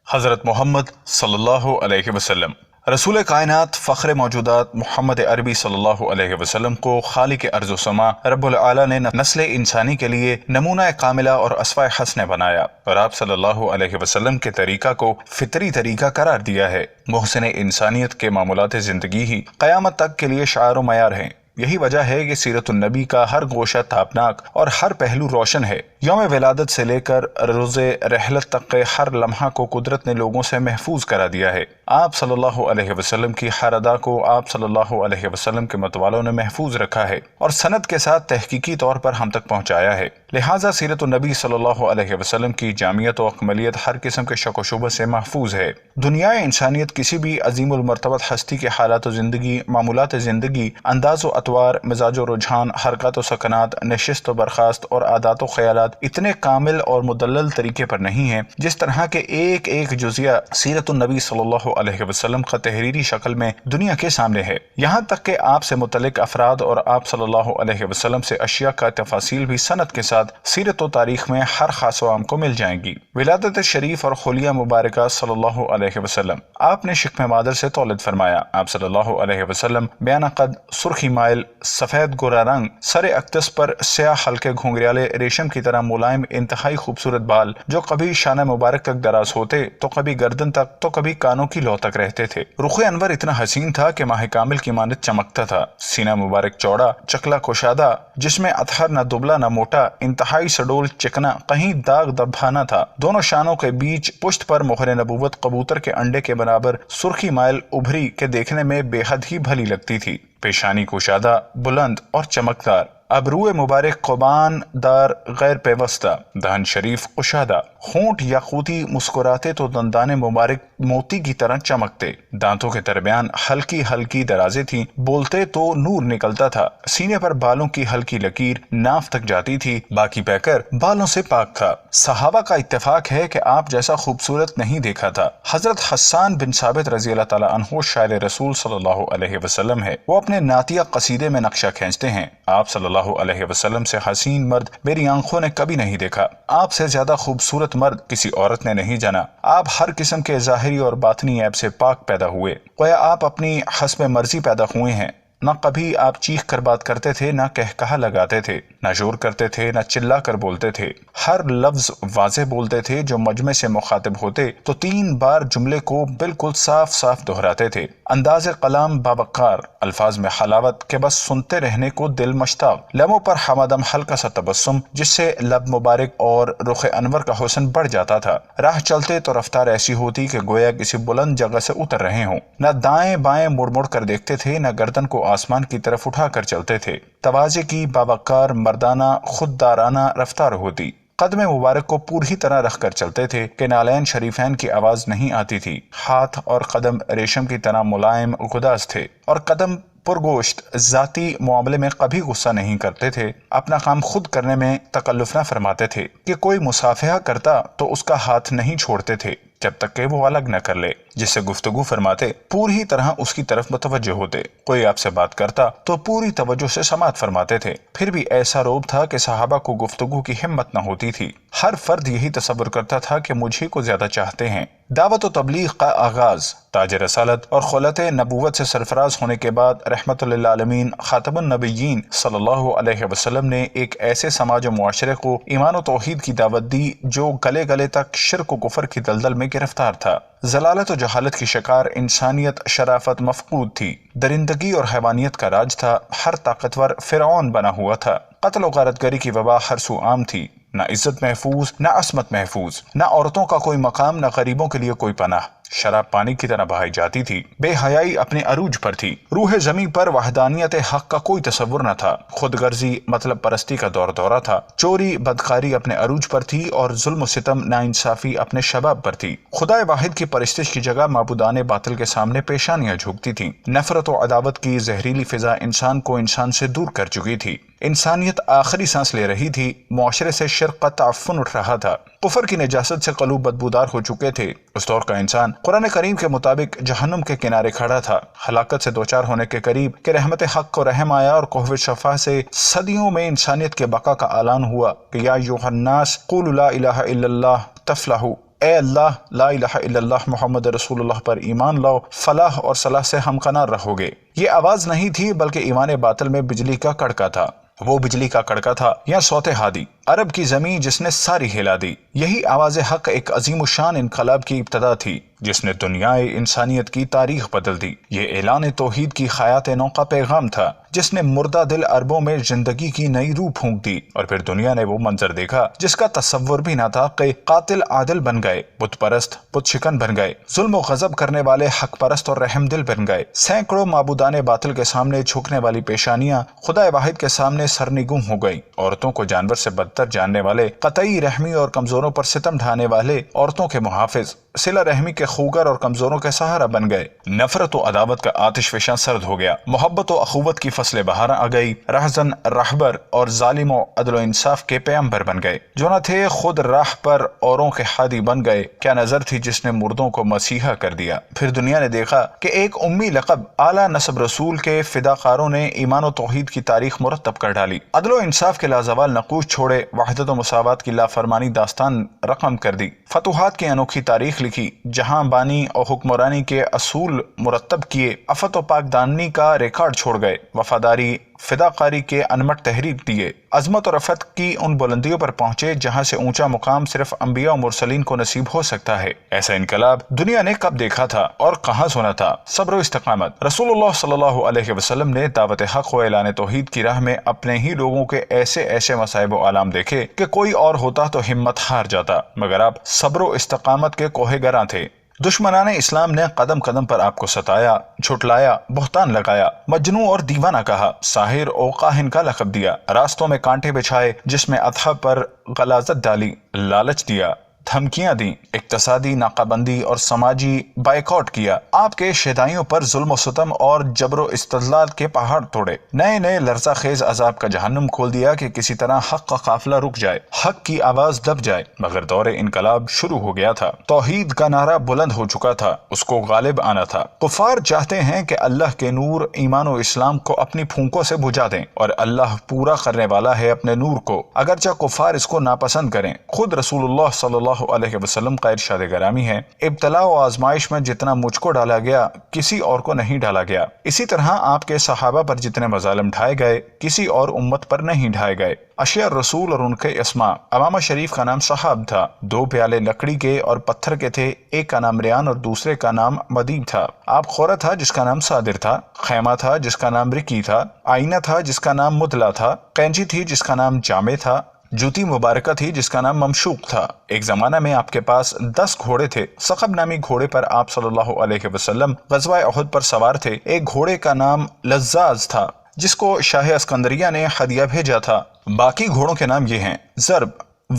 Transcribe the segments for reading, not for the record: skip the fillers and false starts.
حضرت محمد صلی اللہ علیہ وسلم رسول کائنات فخر موجودات محمد عربی صلی اللہ علیہ وسلم کو خالق ارض و سما رب العالی نے نسل انسانی کے لیے نمونہ کاملہ اور اسوہ حسنہ بنایا، اور آپ صلی اللہ علیہ وسلم کے طریقہ کو فطری طریقہ قرار دیا ہے۔ محسن انسانیت کے معمولات زندگی ہی قیامت تک کے لیے شعار و معیار ہیں۔ یہی وجہ ہے کہ سیرت النبی کا ہر گوشہ تابناک اور ہر پہلو روشن ہے۔ یوم ولادت سے لے کر روز رحلت تک کے ہر لمحہ کو قدرت نے لوگوں سے محفوظ کرا دیا ہے۔ آپ صلی اللہ علیہ وسلم کی ہر ادا کو آپ صلی اللہ علیہ وسلم کے متوالوں نے محفوظ رکھا ہے اور سند کے ساتھ تحقیقی طور پر ہم تک پہنچایا ہے۔ لہٰذا سیرت النبی صلی اللہ علیہ وسلم کی جامعیت و اکملیت ہر قسم کے شک و شبہ سے محفوظ ہے۔ دنیا انسانیت کسی بھی عظیم المرتبت ہستی کے حالات و زندگی، معمولات زندگی، انداز و اطوار، مزاج و رجحان، حرکات و سکنات، نشست و برخاست اور عادات و خیالات اتنے کامل اور مدلل طریقے پر نہیں ہیں جس طرح کے ایک ایک جزیہ سیرت النبی صلی اللہ علیہ وسلم کا تحریری شکل میں دنیا کے سامنے ہے۔ یہاں تک کہ آپ سے متعلق افراد اور آپ صلی اللہ علیہ وسلم سے اشیاء کا تفاصیل بھی سند کے ساتھ سیرت و تاریخ میں ہر خاص و عام کو مل جائیں گی۔ ولادت شریف اور خلیہ مبارکہ صلی اللہ علیہ وسلم۔ آپ نے شکم مادر سے تولد فرمایا۔ آپ صلی اللہ علیہ وسلم بیانہ قد، سرخی مائل، سفید گورا رنگ، سر اقدس پر سیاہ ہلکے گھنگریالے ریشم کی طرح ملائم انتہائی خوبصورت بال جو کبھی شانہ مبارک تک دراز ہوتے تو کبھی گردن تک تو کبھی کانوں کی لو تک رہتے تھے۔ رخ انور اتنا حسین تھا کہ ماہ کامل کی مانند چمکتا تھا۔ سینہ مبارک چوڑا، چکلا کشادہ، جس میں اطہر نہ دبلا نہ موٹا، انتہائی سڈول چکنا، کہیں داغ دبھا نہ تھا۔ دونوں شانوں کے بیچ پشت پر مہر نبوت کبوتر کے انڈے کے برابر سرخی مائل ابھری کے دیکھنے میں بے حد ہی بھلی لگتی تھی۔ پیشانی کشادہ، بلند اور چمکدار، ابروئے مبارک قبان دار غیر پیوستہ، دہن شریف کشادہ، ہونٹ یاقوتی مسکراتے تو دندان مبارک موتی کی طرح چمکتے، دانتوں کے درمیان ہلکی ہلکی درازیں تھیں، بولتے تو نور نکلتا تھا۔ سینے پر بالوں کی ہلکی لکیر ناف تک جاتی تھی، باقی پیکر بالوں سے پاک تھا۔ صحابہ کا اتفاق ہے کہ آپ جیسا خوبصورت نہیں دیکھا تھا۔ حضرت حسان بن ثابت رضی اللہ تعالیٰ عنہ شاعر رسول صلی اللہ علیہ وسلم ہے۔ وہ اپنے نعتیہ قصیدے میں نقشہ کھینچتے ہیں، آپ صلی اللہ علیہ وسلم سے حسین مرد میری آنکھوں نے کبھی نہیں دیکھا، آپ سے زیادہ خوبصورت مرد کسی عورت نے نہیں جانا، آپ ہر قسم کے ظاہری اور باطنی عیب سے پاک پیدا ہوئے، گویا آپ اپنی حسب مرضی پیدا ہوئے ہیں۔ نہ کبھی آپ چیخ کر بات کرتے تھے، نہ کہا لگاتے تھے، نہ شور کرتے تھے، نہ چلا کر بولتے تھے، ہر لفظ واضح بولتے تھے۔ جو مجمع سے مخاطب ہوتے تو 3 بار جملے کو بالکل صاف صاف دہراتے تھے۔ انداز کلام باوقار، الفاظ میں حلاوت کہ بس سنتے رہنے کو دل مشتاق، لبوں پر ہمدم ہلکا سا تبسم جس سے لب مبارک اور رخ انور کا حسن بڑھ جاتا تھا۔ راہ چلتے تو رفتار ایسی ہوتی کہ گویا کسی بلند جگہ سے اتر رہے ہوں۔ نہ دائیں بائیں مڑ مڑ کر دیکھتے تھے، نہ گردن کو آسمان کی طرف اٹھا کر چلتے تھے۔ تواضع کی باوقار مردانہ خوددارانہ رفتار ہوتی۔ قدم مبارک کو پوری طرح رکھ کر چلتے تھے کہ نالین شریفین کی آواز نہیں آتی تھی۔ ہاتھ اور قدم ریشم کی طرح ملائم گداز تھے، اور قدم پرگوشت ذاتی معاملے میں کبھی غصہ نہیں کرتے تھے۔ اپنا کام خود کرنے میں تکلف نہ فرماتے تھے کہ کوئی مصافحہ کرتا تو اس کا ہاتھ نہیں چھوڑتے تھے جب تک کہ وہ الگ نہ کر لے۔ جس سے گفتگو فرماتے پوری طرح اس کی طرف متوجہ ہوتے۔ کوئی آپ سے بات کرتا تو پوری توجہ سے سماعت فرماتے تھے۔ پھر بھی ایسا روب تھا کہ صحابہ کو گفتگو کی ہمت نہ ہوتی تھی۔ ہر فرد یہی تصور کرتا تھا کہ مجھے کو زیادہ چاہتے ہیں۔ دعوت و تبلیغ کا آغاز تاج رسالت اور خلعت نبوت سے سرفراز ہونے کے بعد رحمت للعالمین خاتم النبیین صلی اللہ علیہ وسلم نے ایک ایسے سماج و معاشرے کو ایمان و توحید کی دعوت دی جو گلے گلے تک شرک و کفر کی دلدل میں گرفتار تھا۔ ضلالت و جہالت کی شکار انسانیت شرافت مفقود تھی۔ درندگی اور حیوانیت کا راج تھا۔ ہر طاقتور فرعون بنا ہوا تھا۔ قتل و غارت گری کی وبا ہر سو عام تھی۔ نہ عزت محفوظ، نہ عصمت محفوظ، نہ عورتوں کا کوئی مقام، نہ غریبوں کے لیے کوئی پناہ۔ شراب پانی کی طرح بہائی جاتی تھی۔ بے حیائی اپنے عروج پر تھی۔ روح زمین پر وحدانیت حق کا کوئی تصور نہ تھا۔ خود غرضی مطلب پرستی کا دور دورہ تھا۔ چوری بدکاری اپنے عروج پر تھی، اور ظلم و ستم ناانصافی اپنے شباب پر تھی۔ خدا واحد کی پرستش کی جگہ معبودان باطل کے سامنے پیشانیاں جھکتی تھیں۔ نفرت و عداوت کی زہریلی فضا انسان کو انسان سے دور کر چکی تھی۔ انسانیت آخری سانس لے رہی تھی۔ معاشرے سے شرک کا تعفن اٹھ رہا تھا۔ کفر کی نجاست سے قلوب بدبودار ہو چکے تھے۔ اس دور کا انسان قرآن کریم کے مطابق جہنم کے کنارے کھڑا تھا، ہلاکت سے دوچار ہونے کے قریب کہ رحمت حق کو رحم آیا، اور کوہ شفا سے صدیوں میں انسانیت کے بقا کا اعلان ہوا کہ یا ایھا الناس قولوا لا الہ الا اللہ تفلحوا۔ اے اللہ لا الہ الا اللہ محمد رسول اللہ پر ایمان لاؤ، فلاح اور صلاح سے ہمکنار رہو گے۔ یہ آواز نہیں تھی بلکہ ایمان باطل میں بجلی کا کڑکا تھا۔ وہ بجلی کا کڑکا تھا یا صوت ہادی، عرب کی زمین جس نے ساری ہلا دی۔ یہی آواز حق ایک عظیم الشان انقلاب کی ابتدا تھی جس نے دنیائے انسانیت کی تاریخ بدل دی۔ یہ اعلان توحید کی حیات نو کا پیغام تھا جس نے مردہ دل عربوں میں زندگی کی نئی روح پھونک دی، اور پھر دنیا نے وہ منظر دیکھا جس کا تصور بھی نہ تھا کہ قاتل عادل بن گئے، بت پرست بت شکن بن گئے، ظلم و غضب کرنے والے حق پرست اور رحم دل بن گئے، سینکڑوں معبودان باطل کے سامنے جھکنے والی پیشانیاں خدا واحد کے سامنے سرنگوں ہو گئی، عورتوں کو جانور سے بدتر جاننے والے، قطعی رحمی اور کمزوروں پر ستم ڈھانے والے عورتوں کے محافظ، صلہ رحمی کے خوگر اور کمزوروں کے سہارا بن گئے، نفرت و عداوت کا آتش فشاں سرد ہو گیا، محبت و اخوت کی فصل بہار آ گئی، رہزن رہبر اور ظالم و عدل و انصاف کے پیغمبر بن گئے، جو نہ تھے خود راہ پر اوروں کے ہادی بن گئے۔ کیا نظر تھی جس نے مردوں کو مسیحا کر دیا۔ پھر دنیا نے دیکھا کہ ایک امی لقب اعلیٰ نسب رسول کے فداکاروں نے ایمان و توحید کی تاریخ مرتب کر ڈالی، عدل و انصاف کے لازوال نقوش چھوڑے، وحدت و مساوات کی لافرمانی داستان رقم کر دی، فتوحات کی انوکھی تاریخ لکھی، جہاں بانی اور حکمرانی کے اصول مرتب کیے، عفت و پاک دامنی کا ریکارڈ چھوڑ گئے، وفاداری فداکاری کے انمٹ تحریر دیے، عظمت اور رفعت کی ان بلندیوں پر پہنچے جہاں سے اونچا مقام صرف انبیاء و مرسلین کو نصیب ہو سکتا ہے۔ ایسا انقلاب دنیا نے کب دیکھا تھا اور کہاں سنا تھا؟ صبر و استقامت۔ رسول اللہ صلی اللہ علیہ وسلم نے دعوت حق و اعلان توحید کی راہ میں اپنے ہی لوگوں کے ایسے مصائب و آلام دیکھے کہ کوئی اور ہوتا تو ہمت ہار جاتا، مگر آپ صبر و استقامت کے کوہ گراں تھے۔ دشمنان اسلام نے قدم قدم پر آپ کو ستایا، جھٹلایا، بہتان لگایا، مجنوں اور دیوانہ کہا، ساحر اور کاہن کا لقب دیا، راستوں میں کانٹے بچھائے، جس میں اطہا پر غلاظت ڈالی، لالچ دیا، دھمکیاں دیں، اقتصادی ناکہ بندی اور سماجی بائیکاٹ کیا، آپ کے شیدائیوں پر ظلم و ستم اور جبر و استدلال کے پہاڑ توڑے، نئے لرزہ خیز عذاب کا جہنم کھول دیا کہ کسی طرح حق کا قافلہ رک جائے، حق کی آواز دب جائے۔ مگر دور انقلاب شروع ہو گیا تھا، توحید کا نعرہ بلند ہو چکا تھا، اس کو غالب آنا تھا۔ کفار چاہتے ہیں کہ اللہ کے نور ایمان و اسلام کو اپنی پھونکوں سے بجھا دیں، اور اللہ پورا کرنے والا ہے اپنے نور کو، اگرچہ کفار اس کو ناپسند کریں۔ خود رسول اللہ صلی اللہ علیہ وسلم کا ارشاد گرامی ہے، ابتلا و آزمائش میں جتنا مجھ کو ڈالا گیا کسی اور کو نہیں ڈالا گیا، اسی طرح آپ کے صحابہ پر جتنے مظالم ڈھائے گئے کسی اور امت پر نہیں ڈھائے گئے۔ اشیاء رسول اور ان کے اسماء، امامہ شریف کا نام صحاب تھا، 2 پیالے لکڑی کے اور پتھر کے تھے، ایک کا نام ریان اور دوسرے کا نام مدیب تھا۔ آپ خورہ تھا جس کا نام صادر تھا، خیمہ تھا جس کا نام رکی تھا، آئینہ تھا جس کا نام مدلا تھا، قینچی تھی جس کا نام جامع تھا، جوتی مبارکہ تھی جس کا نام ممشوق تھا۔ ایک زمانہ میں آپ کے پاس 10 گھوڑے تھے، ثقب نامی گھوڑے پر آپ صلی اللہ علیہ وسلم غزوہ احد پر سوار تھے۔ ایک گھوڑے کا نام لزاز تھا جس کو شاہ اسکندریہ نے ہدیہ بھیجا تھا۔ باقی گھوڑوں کے نام یہ ہیں: ضرب،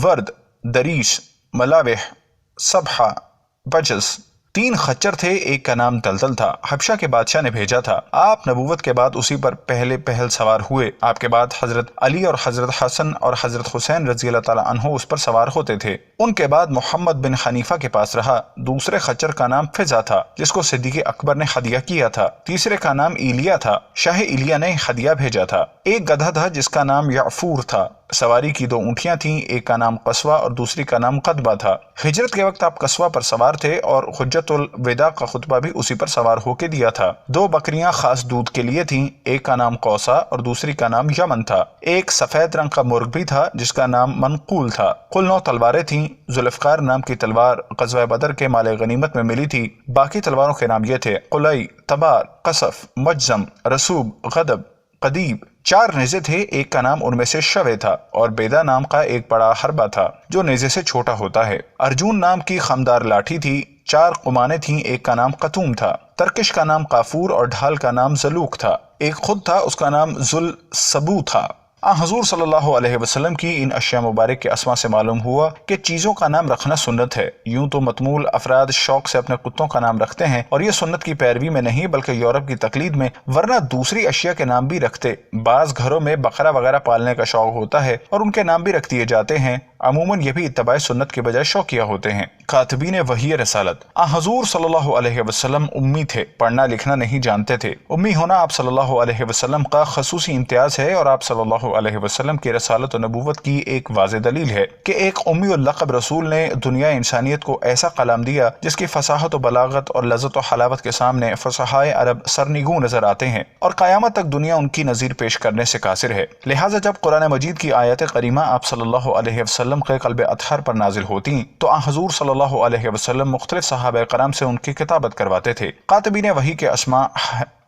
ورد، دریش، ملاوح، صبحہ، بجس۔ 3 خچر تھے، ایک کا نام دلدل تھا، حبشہ کے بادشاہ نے بھیجا تھا۔ آپ نبوت کے بعد اسی پر پہل سوار ہوئے۔ آپ کے بعد حضرت علی اور حضرت حسن اور حضرت حسین رضی اللہ تعالیٰ عنہ اس پر سوار ہوتے تھے۔ ان کے بعد محمد بن حنیفہ کے پاس رہا۔ دوسرے خچر کا نام فضا تھا جس کو صدیق اکبر نے ہدیہ کیا تھا۔ تیسرے کا نام ایلیا تھا، شاہ ایلیا نے ہدیہ بھیجا تھا۔ ایک گدھا تھا جس کا نام یعفور تھا۔ سواری کی 2 اونٹیاں تھیں، ایک کا نام قصوہ اور دوسری کا نام قدبہ تھا۔ ہجرت کے وقت آپ قصوہ پر سوار تھے اور حجت الوداع کا خطبہ بھی اسی پر سوار ہو کے دیا تھا۔ 2 بکریاں خاص دودھ کے لیے تھیں، ایک کا نام قوسا اور دوسری کا نام یمن تھا۔ ایک سفید رنگ کا مرغ بھی تھا جس کا نام منقول تھا۔ کل 9 تلواریں تھیں۔ ذوالفقار نام کی تلوار غزوہ بدر کے مال غنیمت میں ملی تھی۔ باقی تلواروں کے نام یہ تھے: قلئی، تبار، قصف، مجزم، رسوب، غدب، قدیب۔ 4 نیزے تھے، ایک کا نام ان میں سے شوے تھا، اور بیدا نام کا ایک بڑا حربہ تھا جو نیزے سے چھوٹا ہوتا ہے۔ ارجون نام کی خمدار لاٹھی تھی۔ 4 قمانیں تھیں، ایک کا نام قتوم تھا۔ ترکش کا نام قافور اور ڈھال کا نام زلوک تھا۔ ایک خود تھا، اس کا نام ذوالسبو تھا۔ حضور صلی اللہ علیہ وسلم کی ان اشیاء مبارک کے اسما سے معلوم ہوا کہ چیزوں کا نام رکھنا سنت ہے۔ یوں تو متمول افراد شوق سے اپنے کتوں کا نام رکھتے ہیں، اور یہ سنت کی پیروی میں نہیں بلکہ یورپ کی تقلید میں، ورنہ دوسری اشیاء کے نام بھی رکھتے۔ بعض گھروں میں بقرہ وغیرہ پالنے کا شوق ہوتا ہے اور ان کے نام بھی رکھ دیے جاتے ہیں۔ عموماً یہ بھی اتباع سنت کے بجائے شوقیہ ہوتے ہیں۔ کاتبین وحی رسالت۔ حضور صلی اللہ علیہ وسلم امی تھے، پڑھنا لکھنا نہیں جانتے تھے۔ امی ہونا آپ صلی اللہ علیہ وسلم کا خصوصی امتیاز ہے اور آپ صلی اللہ علیہ وسلم کی رسالت و نبوت کی ایک واضح دلیل ہے کہ ایک امی القب رسول نے دنیا انسانیت کو ایسا کلام دیا جس کی فصاحت و بلاغت اور لذت و حلاوت کے سامنے فصحائے عرب سرنگوں نظر آتے ہیں اور قیامت تک دنیا ان کی نظیر پیش کرنے سے قاصر ہے۔ لہٰذا جب قرآن مجید کی آیت کریمہ آپ صلی اللہ علیہ وسلم کے قلب اطہر پر نازل ہوتی تو حضور صلی اللہ علیہ وسلم مختلف صحابہ کرام سے ان کی کتابت کرواتے تھے۔ کاتبین وحی کے اسماء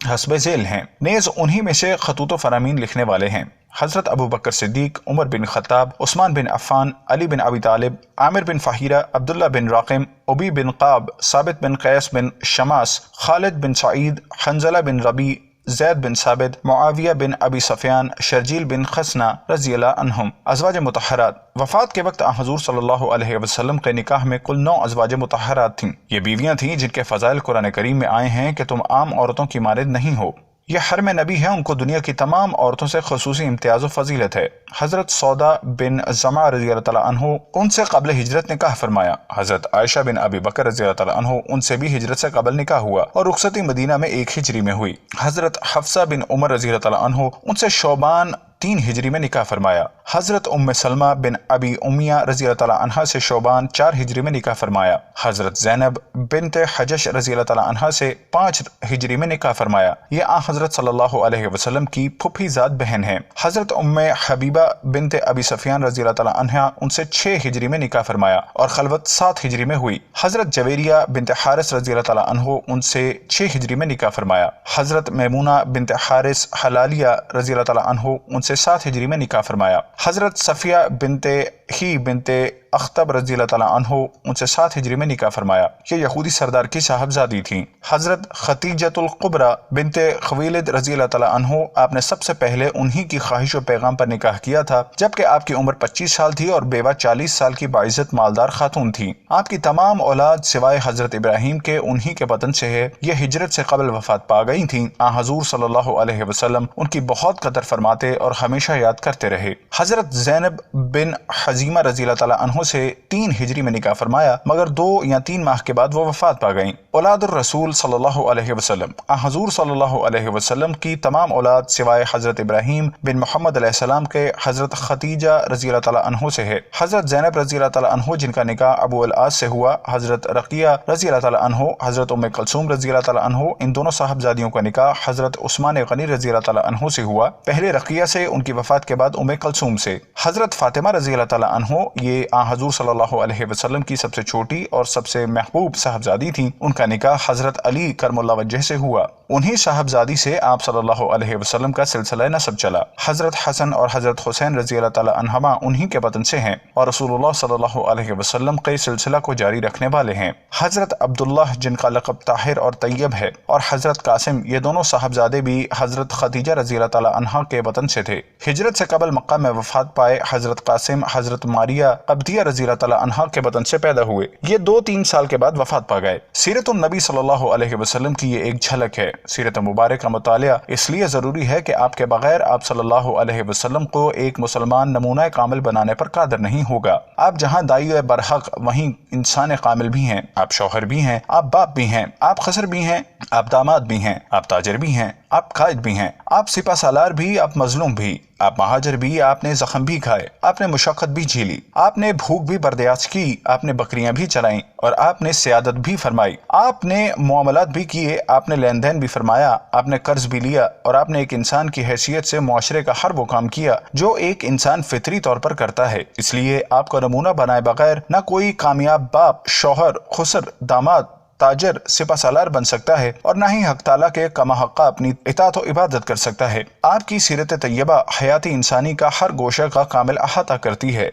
حسب ذیل ہیں، نیز انہی میں سے خطوط و فرامین لکھنے والے ہیں: حضرت ابو بکر صدیق، عمر بن خطاب، عثمان بن عفان، علی بن ابی طالب، عامر بن فہیرہ، عبداللہ بن راقم، ابی بن قاب، ثابت بن قیس بن شماس، خالد بن سعید، حنظلہ بن ربیع، زید بن ثابت، معاویہ بن ابی سفیان، شرجیل بن خسنہ رضی اللہ عنہم۔ ازواج مطہرات۔ وفات کے وقت حضور صلی اللہ علیہ وسلم کے نکاح میں کل 9 ازواج مطہرات تھیں۔ یہ بیویاں تھیں جن کے فضائل قرآن کریم میں آئے ہیں کہ تم عام عورتوں کی مانند نہیں ہو۔ یہ حرم نبی ہیں، ان کو دنیا کی تمام عورتوں سے خصوصی امتیاز و فضیلت ہے۔ حضرت سودا بن زمعہ رضی اللہ تعالیٰ عنہ ان سے قبل ہجرت نکاح فرمایا۔ حضرت عائشہ بن ابی بکر رضی اللہ تعالیٰ عنہ ان سے بھی ہجرت سے قبل نکاح ہوا اور رخصتی مدینہ میں 1 ہجری میں ہوئی۔ حضرت حفصہ بن عمر رضی اللہ تعالیٰ عنہ ان سے شعبان 3 ہجری میں نکاح فرمایا۔ حضرت ام سلمہ بن ابی امیہ رضی اللہ تعالیٰ عنہ سے شعبان 4 ہجری میں نکاح فرمایا۔ حضرت زینب بنت حجش رضی اللہ تعالیٰ عنہ سے 5 ہجری میں نکاح فرمایا۔ یہ حضرت صلی اللہ علیہ وسلم کی پھوپھی ذات بہن ہیں۔ حضرت ام حبیبہ بنت ابی سفیان رضی اللہ تعالیٰ عنہ ان سے 6 ہجری میں نکاح فرمایا اور خلوت 7 ہجری میں ہوئی۔ حضرت جویریہ بنت حارث رضی اللہ تعالیٰ عنہ ان سے 6 ہجری میں نکاح فرمایا۔ حضرت میمونہ بنت حارث حلالیہ رضی اللہ تعالیٰ عنہ ان سے 7 ہجری میں نکاح فرمایا۔ حضرت صفیہ بنت اختب رضی اللہ تعالیٰ عنہ ان سے 7 ہجری میں نکاح فرمایا۔ یہ یہودی سردار کی صاحبزادی تھیں۔ حضرت ختیجۃ القبریٰ بنت خویلد رضی اللہ تعالیٰ عنہ آپ نے سب سے پہلے انہی کی خواہش و پیغام پر نکاح کیا تھا جبکہ آپ کی عمر 25 سال تھی اور بیوہ 40 سال کی باعزت مالدار خاتون تھی۔ آپ کی تمام اولاد سوائے حضرت ابراہیم کے انہی کے وطن سے ہے۔ یہ ہجرت سے قبل وفات پا گئی تھیں۔ حضور صلی اللہ علیہ وسلم ان کی بہت قدر فرماتے اور ہمیشہ یاد کرتے رہے۔ حضرت زینب بن حزیمہ رضی اللہ تعالیٰ عنہ سے 3 ہجری میں نکاح فرمایا مگر 2 یا 3 ماہ کے بعد وہ وفات پا گئیں۔ اولاد الرسول صلی اللہ علیہ وسلم۔ حضور صلی اللہ علیہ وسلم کی تمام اولاد سوائے حضرت ابراہیم بن محمد علیہ السلام کے حضرت ختیجہ رضی اللہ تعالیٰ عنہ سے ہے۔ حضرت زینب رضی اللہ تعالیٰ عنہ جن کا نکاح ابو العاص سے ہوا، حضرت رقیہ رضی اللہ تعالیٰ عنہ، حضرت ام کلثوم رضی اللہ تعالیٰ عنہ، ان دونوں صاحبزادیوں کا نکاح حضرت عثمان غنی رضی اللہ تعالیٰ عنہ سے ہوا، پہلے رقیہ سے، ان کی وفات کے بعد ام کلثوم سے۔ حضرت فاطمہ رضی اللہ تعالیٰ عنہ یہ حضور صلی اللہ علیہ وسلم کی سب سے چھوٹی اور سب سے محبوب صاحبزادی تھیں۔ ان کا نکاح حضرت علی کرم اللہ وجہ سے ہوا۔ انہی صاحبزادی سے آپ صلی اللہ علیہ وسلم کا سلسلہ نسب چلا۔ حضرت حسن اور حضرت حسین رضی اللہ تعالیٰ عنہما انہی کے وطن سے ہیں اور رسول اللہ صلی اللہ علیہ وسلم کے سلسلہ کو جاری رکھنے والے ہیں۔ حضرت عبداللہ جن کا لقب طاہر اور طیب ہے اور حضرت قاسم یہ دونوں صاحبزادے بھی حضرت خدیجہ رضی اللہ تعالیٰ عنہ کے وطن سے تھے۔ ہجرت سے قبل مکہ میں وفات پائے حضرت قاسم حضرت ماریہ قبطیہ رضی اللہ تعالیٰ عنہ کے وطن سے پیدا ہوئے۔ یہ 2-3 سال کے بعد وفات پا گئے۔ سیرت النبی صلی اللہ علیہ وسلم کی یہ ایک جھلک ہے۔ سیرت مبارک کا مطالعہ اس لیے ضروری ہے کہ آپ کے بغیر آپ صلی اللہ علیہ وسلم کو ایک مسلمان نمونہ کامل بنانے پر قادر نہیں ہوگا۔ آپ جہاں داعی برحق وہیں انسان کامل بھی ہیں، آپ شوہر بھی ہیں، آپ باپ بھی ہیں، آپ خسر بھی ہیں، آپ داماد بھی ہیں، آپ تاجر بھی ہیں، آپ قائد بھی ہیں، آپ سپہ سالار بھی، آپ مظلوم بھی، آپ مہاجر بھی، آپ نے زخم بھی کھائے، آپ نے مشقت بھی جھیلی، آپ نے بھوک بھی برداشت کی، آپ نے بکریاں بھی چرائیں اور آپ نے سیادت بھی فرمائی، آپ نے معاملات بھی کیے، آپ نے لین دین بھی فرمایا، آپ نے قرض بھی لیا اور آپ نے ایک انسان کی حیثیت سے معاشرے کا ہر وہ کام کیا جو ایک انسان فطری طور پر کرتا ہے۔ اس لیے آپ کا نمونہ بنائے بغیر نہ کوئی کامیاب باپ، شوہر، خسر، داماد، تاجر، سپہ سالار بن سکتا ہے اور نہ ہی حق تعالیٰ کے کما حقہ اپنی اطاعت و عبادت کر سکتا ہے۔ آپ کی سیرت طیبہ حیات انسانی کا ہر گوشہ کا کامل احاطہ کرتی ہے۔